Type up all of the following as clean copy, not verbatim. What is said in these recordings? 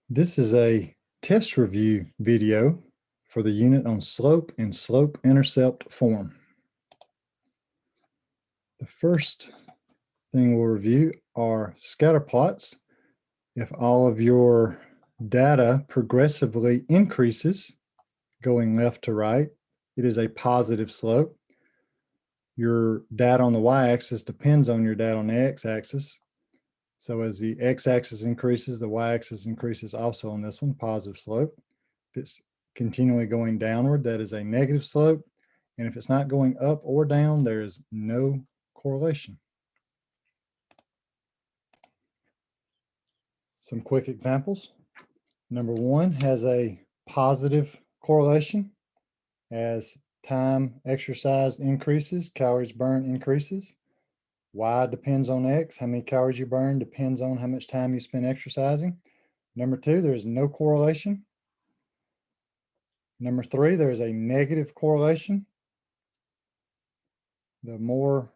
This is a test review video for the unit on slope and slope-intercept form. The first thing we'll review are scatter plots. If all of your data progressively increases going left to right, it is a positive slope. Your data on the y-axis depends on your data on the x-axis. So as the x-axis increases, the y-axis increases also on this one, positive slope. If it's continually going downward, that is a negative slope. And if it's not going up or down, there is no correlation. Some quick examples. Number one has a positive correlation. As time exercised increases, calories burned increases. Y depends on X. How many calories you burn depends on how much time you spend exercising. Number two, there is no correlation. Number three, there is a negative correlation. The more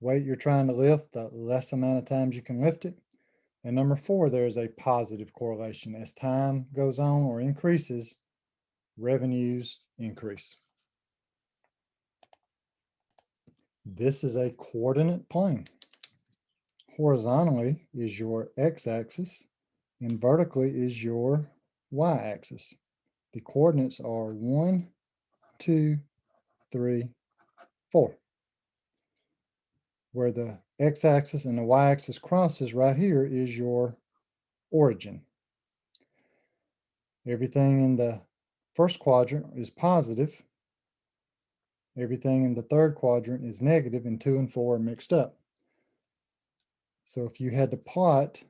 weight you're trying to lift, the less amount of times you can lift it. And number four, there is a positive correlation. As time goes on or increases, revenues increase. This is a coordinate plane. Horizontally is your x-axis and vertically is your y-axis. The coordinates are 1, 2, 3, 4. Where the x-axis and the y-axis crosses right here is your origin. Everything in the first quadrant is positive. Everything in the third quadrant is negative, and 2 and 4 are mixed up. So if you had to plot,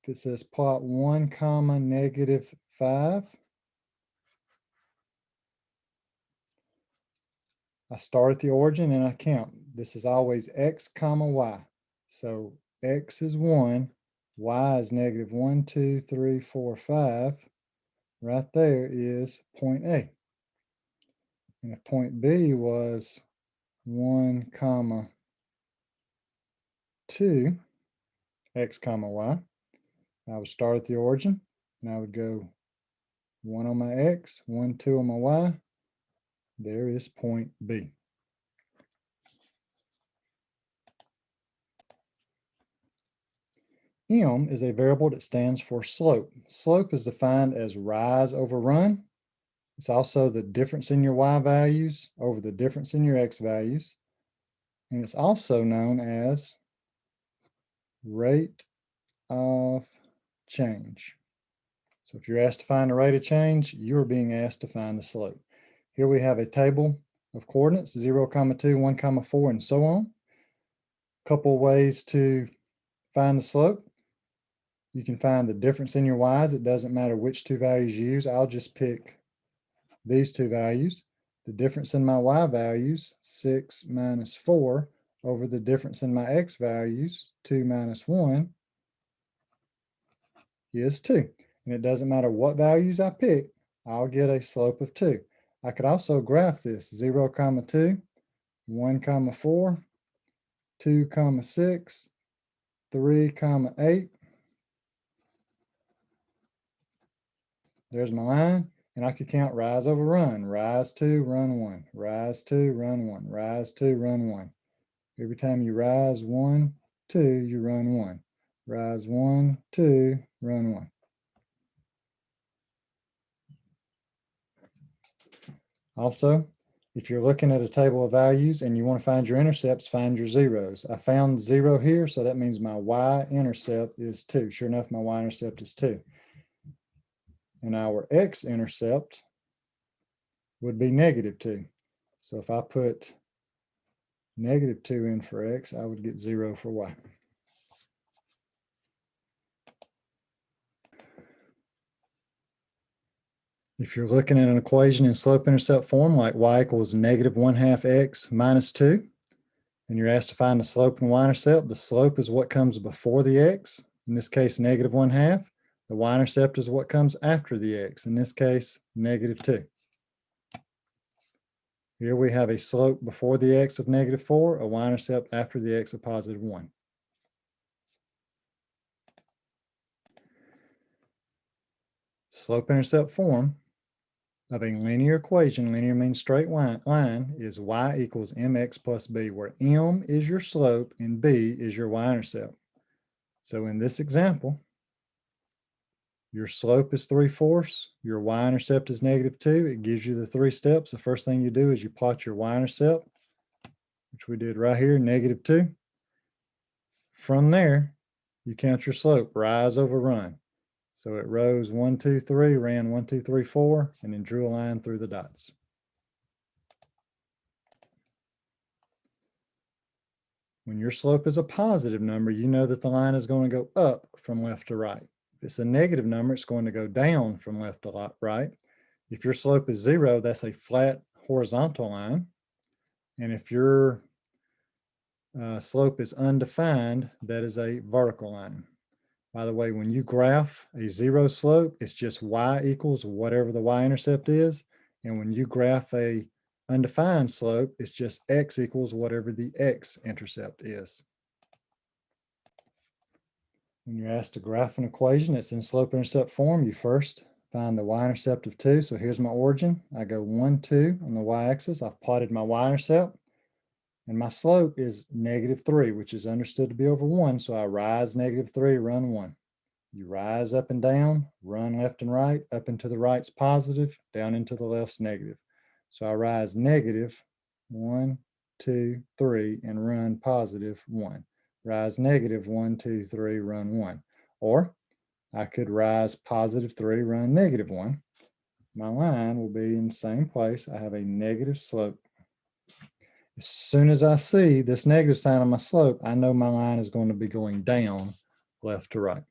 if it says plot 1 comma negative 5, I start at the origin and I count. This is always x comma y. So x is 1, y is negative 1, 2, 3, 4, 5. Right there is point A. And if point B was 1 comma 2, x comma y, I would start at the origin and I would go 1 on my x, 1, 2 on my y. There is point B. M is a variable that stands for slope. Slope is defined as rise over run. It's also the difference in your y values over the difference in your x values. And it's also known as rate of change. So if you're asked to find the rate of change, you're being asked to find the slope. Here we have a table of coordinates, 0, 2, 1, 4, and so on. A couple ways to find the slope. You can find the difference in your y's. It doesn't matter which two values you use. I'll just pick these two values. The difference in my y values, 6 minus 4, over the difference in my x values, 2 minus 1, is 2. And it doesn't matter what values I pick, I'll get a slope of 2. I could also graph this, 0, 2, 1, 4, 2, 6, 3, 8. There's my line, and I could count rise over run. Rise 2, run 1. Rise 2, run 1. Rise 2, run 1. Every time you rise 1, 2, you run 1. Rise 1, 2, run 1. Also, if you're looking at a table of values and you want to find your intercepts, find your zeros. I found 0 here, so that means my y-intercept is 2. Sure enough, my y-intercept is 2. And our x-intercept would be negative 2. So if I put negative 2 in for x, I would get 0 for y. If you're looking at an equation in slope-intercept form, like y equals negative 1/2 x minus 2, and you're asked to find the slope and y-intercept, the slope is what comes before the x, in this case, negative 1/2. The y-intercept is what comes after the x, in this case, negative 2. Here we have a slope before the x of negative 4, a y-intercept after the x of positive 1. slope-intercept form of a linear equation, linear means straight line, is y equals mx plus b, where m is your slope and b is your y-intercept. So in this example, your slope is 3/4, your y-intercept is -2. It gives you the 3 steps. The first thing you do is you plot your y-intercept, which we did right here, -2. From there, you count your slope, rise over run. So it rose 1, 2, 3, ran 1, 2, 3, 4, and then drew a line through the dots. When your slope is a positive number, you know that the line is going to go up from left to right. If it's a negative number, it's going to go down from left to right. If your slope is 0, that's a flat horizontal line. And if your slope is undefined, that is a vertical line. By the way, when you graph a 0 slope, it's just y equals whatever the y-intercept is. And when you graph a undefined slope, it's just x equals whatever the x-intercept is. When you're asked to graph an equation that's in slope-intercept form, you first find the y-intercept of 2. So here's my origin. I go 1, 2 on the y-axis. I've plotted my y-intercept. And my slope is -3, which is understood to be over 1. So I rise -3, run 1. You rise up and down, run left and right. Up and to the right's positive, down into the left's negative. So I rise -1, 2, 3, and run +1. Rise -1, 2, 3, run 1. Or I could rise +3, run -1. My line will be in the same place. I have a negative slope. As soon as I see this negative sign on my slope, I know my line is going to be going down left to right.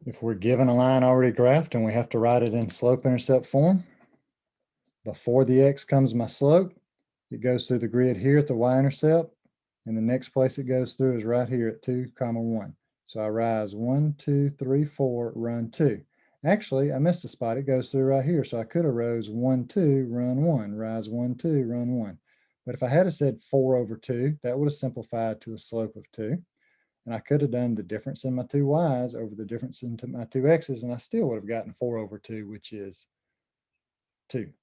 If we're given a line already graphed and we have to write it in slope-intercept form, before the x comes my slope, it goes through the grid here at the y-intercept, and the next place it goes through is right here at 2, 1. So I rise 1, 2, 3, 4, run 2. Actually, I missed a spot. It goes through right here, so I could have rose 1, 2, run 1, rise 1, 2, run 1. But if I had said 4/2, that would have simplified to a slope of 2. And I could have done the difference in my 2 y's over the difference in my 2 x's, and I still would have gotten 4/2, which is 2.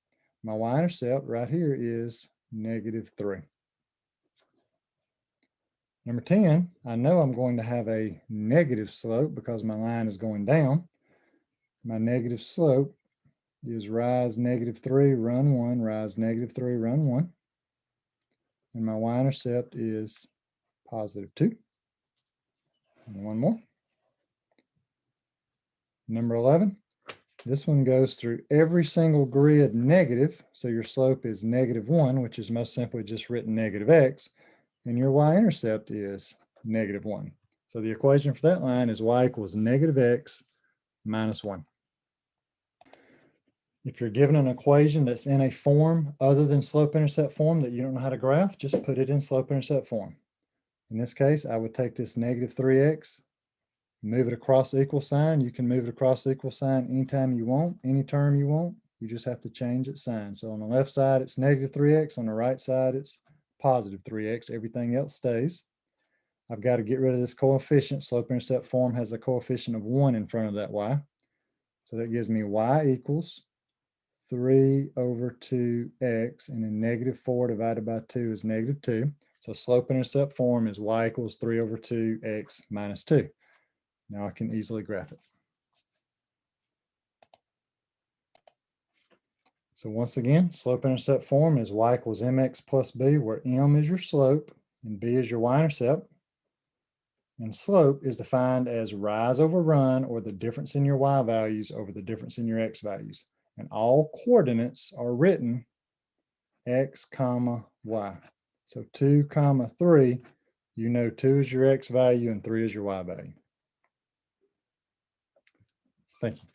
My y-intercept right here is -3. Number 10, I know I'm going to have a negative slope because my line is going down. My negative slope is rise -3, run 1, rise -3, run 1. And my y-intercept is +2. And one more. Number 11, this one goes through every single grid negative. So your slope is -1, which is most simply just written -x. And your y-intercept is -1. So the equation for that line is y equals -x minus 1. If you're given an equation that's in a form other than slope-intercept form that you don't know how to graph, just put it in slope-intercept form. In this case, I would take this -3x, move it across the equal sign. You can move it across the equal sign anytime you want, any term you want. You just have to change its sign. So on the left side, it's -3x. On the right side, it's +3x. Everything else stays. I've got to get rid of this coefficient. Slope-intercept form has a coefficient of 1 in front of that y. So that gives me y equals 3/2x, and then -4 divided by 2 is -2. So slope-intercept form is y equals 3/2x minus 2. Now I can easily graph it. So once again, slope-intercept form is y equals mx plus b, where m is your slope and b is your y-intercept. And slope is defined as rise over run, or the difference in your y values over the difference in your x values. And all coordinates are written x, y. So 2, 3, you know 2 is your x value and 3 is your y value. Thank you.